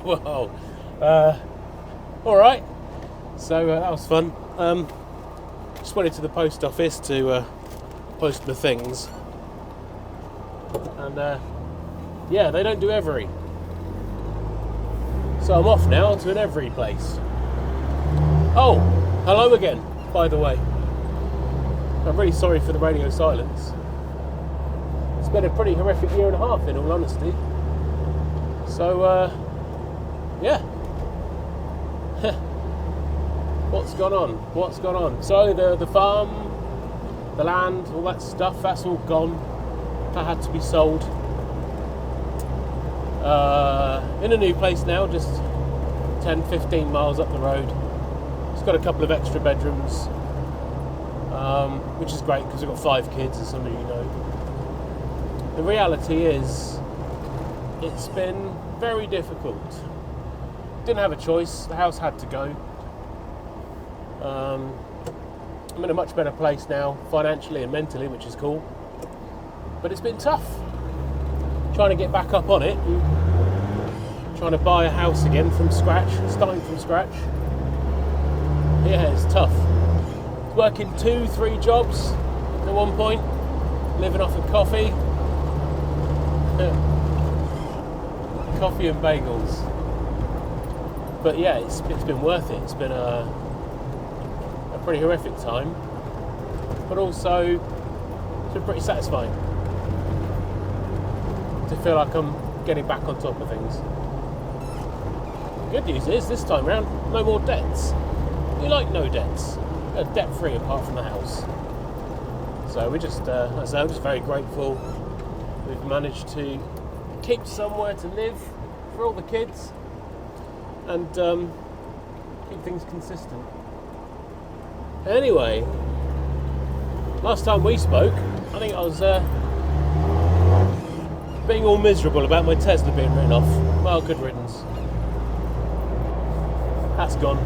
Well, all right. So that was fun. Just went into the post office to post my things, and yeah, they don't do every. So I'm off now to an every place. Oh, hello again, by the way. I'm really sorry for the radio silence. It's been a pretty horrific year and a half, in all honesty. So, yeah. What's gone on? So the farm, the land, all that stuff, that's all gone. That had to be sold. In a new place now, just 10-15 miles up the road. It's got a couple of extra bedrooms, which is great because we've got 5 kids, as some of you know. The reality is, it's been very difficult. Didn't have a choice, the house had to go. I'm in a much better place now, financially and mentally, which is cool. But it's been tough. Trying to get back up on it, and trying to buy a house again from scratch, starting from scratch. Yeah, it's tough. Working 2-3 jobs at one point, living off of coffee. Coffee and bagels. But yeah, it's been worth it. It's been a pretty horrific time, but also it's been pretty satisfying to feel like I'm getting back on top of things. The good news is, this time round, no more debts. We like no debts. We're debt-free apart from the house. So we're just, as I say, I'm just very grateful we've managed to keep somewhere to live for all the kids and keep things consistent. Anyway, last time we spoke, I think I was being all miserable about my Tesla being written off. Well, good riddance. That's gone.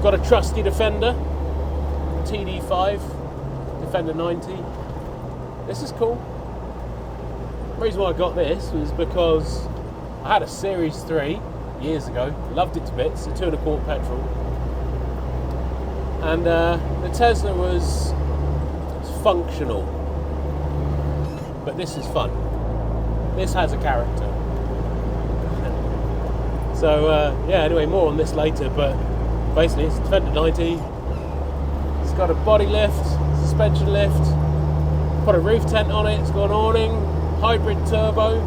Got a trusty Defender, TD5, Defender 90. This is cool. The reason why I got this was because I had a Series 3 years ago, loved it to bits, a 2.25 petrol. And the Tesla was functional, but this is fun. This has a character. So yeah, anyway, more on this later, but basically it's a Defender 90. It's got a body lift, suspension lift, put a roof tent on it, it's got an awning, hybrid turbo,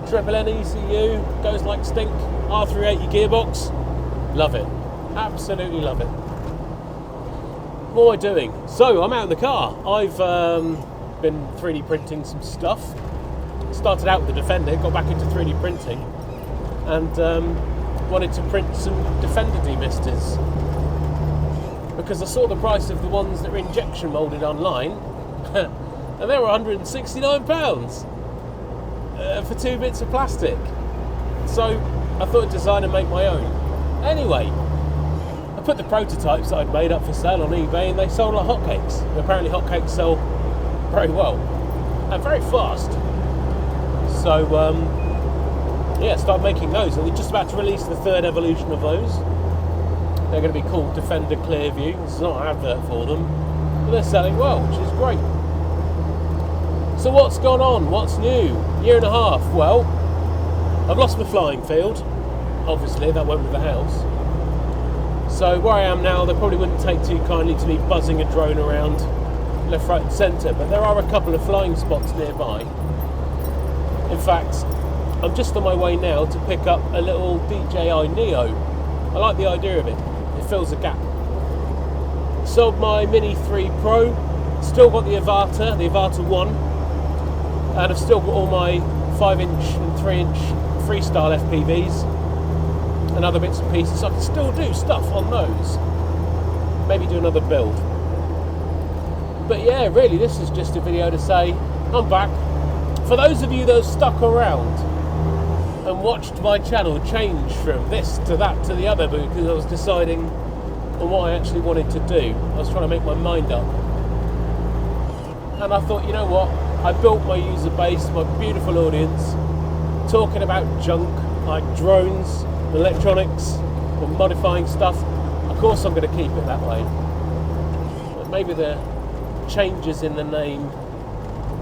triple N ECU, goes like stink, R380 gearbox. Love it. Absolutely love it. What am I doing? So I'm out in the car. I've been 3D printing some stuff. Started out with the Defender, got back into 3D printing, and wanted to print some Defender demisters because I saw the price of the ones that were injection moulded online, and they were £169 for 2 bits of plastic. So I thought I'd design and make my own. Anyway, I put the prototypes that I'd made up for sale on eBay, and they sold like hotcakes. Apparently hotcakes sell very well and very fast. So yeah, started making those, and we're just about to release the 3rd evolution of those. They're going to be called Defender Clearview. This is not an advert for them, but they're selling well, which is great. So what's gone on? What's new? Year and a half. Well, I've lost my flying field. Obviously, that went with the house. So where I am now, they probably wouldn't take too kindly to me buzzing a drone around left, right and centre, but there are a couple of flying spots nearby. In fact, I'm just on my way now to pick up a little DJI Neo. I like the idea of it. It fills a gap. Sold my Mini 3 Pro. Still got the Avata 1. And I've still got all my 5-inch and 3-inch freestyle FPVs and other bits and pieces. So I can still do stuff on those. Maybe do another build. But yeah, really, this is just a video to say I'm back. For those of you that have stuck around and watched my channel change from this to that to the other, because I was deciding on what I actually wanted to do. I was trying to make my mind up. And I thought, you know what? I built my user base, my beautiful audience. talking about junk like drones, electronics, or modifying stuff, of course I'm going to keep it that way. But maybe the changes in the name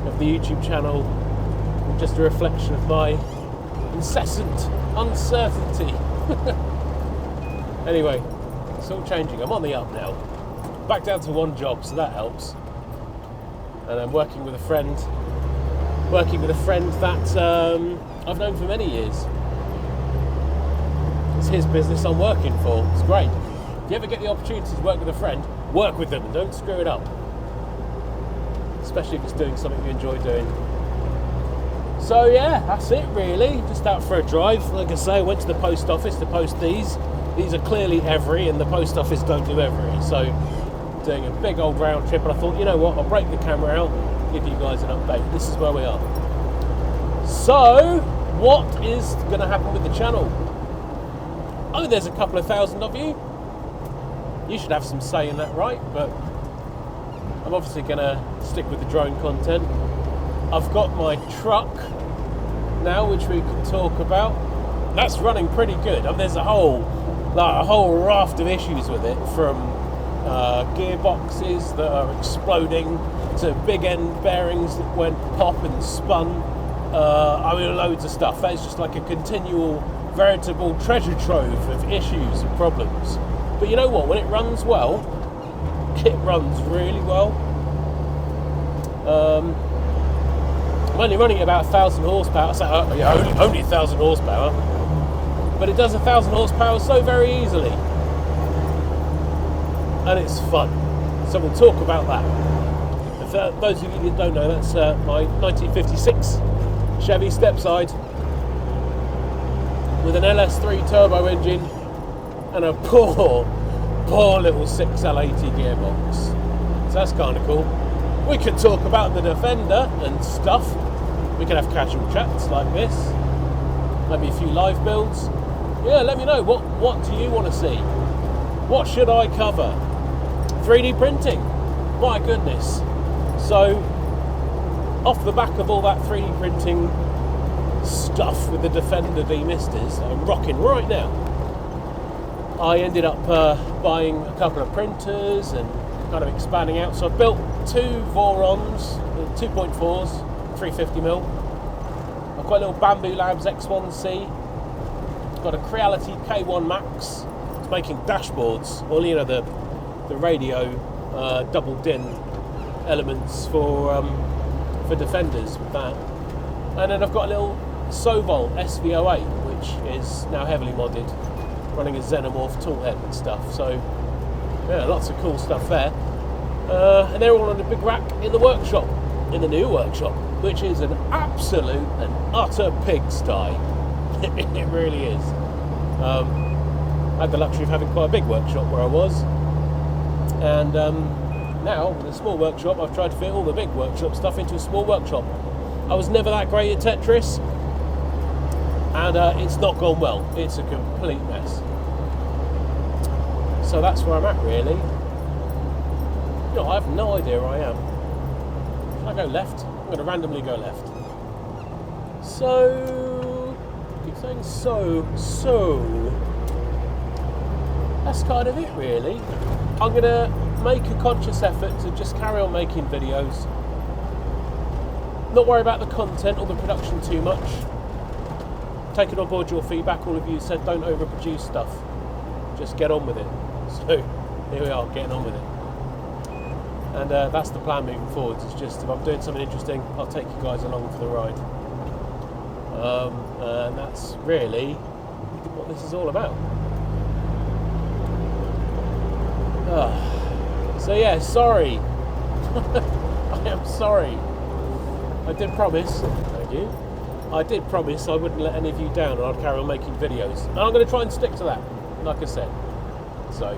of the YouTube channel are just a reflection of my incessant uncertainty. Anyway, it's all changing. I'm on the up now. Back down to one job, so that helps. And I'm working with a friend that I've known for many years. It's his business I'm working for. It's great. If you ever get the opportunity to work with a friend, work with them and don't screw it up. Especially if it's doing something you enjoy doing. So yeah, that's it really. Just out for a drive. Like I say, I went to the post office to post these. These are clearly every, and the post office don't do every. So doing a big old round trip, and I thought, you know what, I'll break the camera out, give you guys an update. This is where we are. So, what is going to happen with the channel? Oh, there's a couple of thousand of you. You should have some say in that, right? But I'm obviously going to stick with the drone content. I've got my truck now, which we can talk about. That's running pretty good. I mean, there's a whole raft of issues with it, from gearboxes that are exploding to big end bearings that went pop and spun. I mean, loads of stuff. That's just like a continual, veritable treasure trove of issues and problems. But you know what? When it runs well, it runs really well. I'm only running at about 1,000 horsepower. So only 1,000 horsepower, but it does 1,000 horsepower so very easily. And it's fun. So we'll talk about that. And for those of you that don't know, that's my 1956 Chevy Stepside with an LS3 turbo engine and a poor little 6L80 gearbox. So that's kind of cool. We could talk about the Defender and stuff. We could have casual chats like this. Maybe a few live builds. Yeah, let me know. What do you want to see? What should I cover? 3D printing, my goodness. So off the back of all that 3D printing stuff with the Defender demisters that I'm rocking right now, I ended up buying a couple of printers and kind of expanding out. So I built two Vorons, 2.4s, 350mm. I've got a little Bamboo Labs X1C. I've got a Creality K1 Max. It's making dashboards, well, you know, the radio double din elements for Defenders with that. And then I've got a little Sovol SV08, which is now heavily modded, running a Xenomorph toolhead and stuff. So yeah, lots of cool stuff there. And they're all on a big rack in the workshop, in the new workshop, which is an absolute and utter pigsty. It really is. I had the luxury of having quite a big workshop where I was. And now, with a small workshop, I've tried to fit all the big workshop stuff into a small workshop. I was never that great at Tetris, and it's not gone well. It's a complete mess. So that's where I'm at, really. No, I have no idea where I am. Should I go left? I'm going to randomly go left. So, I keep saying so. That's kind of it, really. I'm going to make a conscious effort to just carry on making videos. Not worry about the content or the production too much. Taking on board your feedback. All of you said don't overproduce stuff. Just get on with it. So here we are, getting on with it. And that's the plan moving forward. It's just, if I'm doing something interesting, I'll take you guys along for the ride. And that's really what this is all about. So yeah, sorry. I am sorry. I did promise, thank you, I did promise I wouldn't let any of you down and I'd carry on making videos. And I'm going to try and stick to that, like I said. So,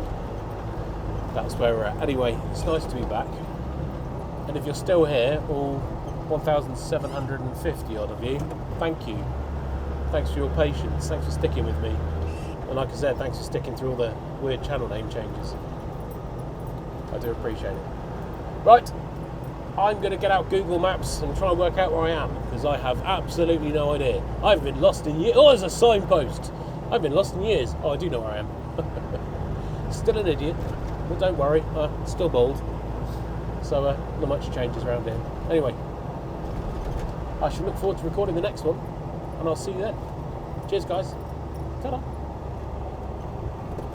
that's where we're at. Anyway, it's nice to be back. And if you're still here, all 1,750 odd of you, thank you. Thanks for your patience, thanks for sticking with me. And like I said, thanks for sticking through all the weird channel name changes. I do appreciate it. Right, I'm going to get out Google Maps and try and work out where I am, because I have absolutely no idea. I've been lost in years. Oh, there's a signpost. I've been lost in years. Oh, I do know where I am. Still an idiot, but don't worry, still bald. So not much changes around here. Anyway, I shall look forward to recording the next one, and I'll see you then. Cheers, guys. Ta-da.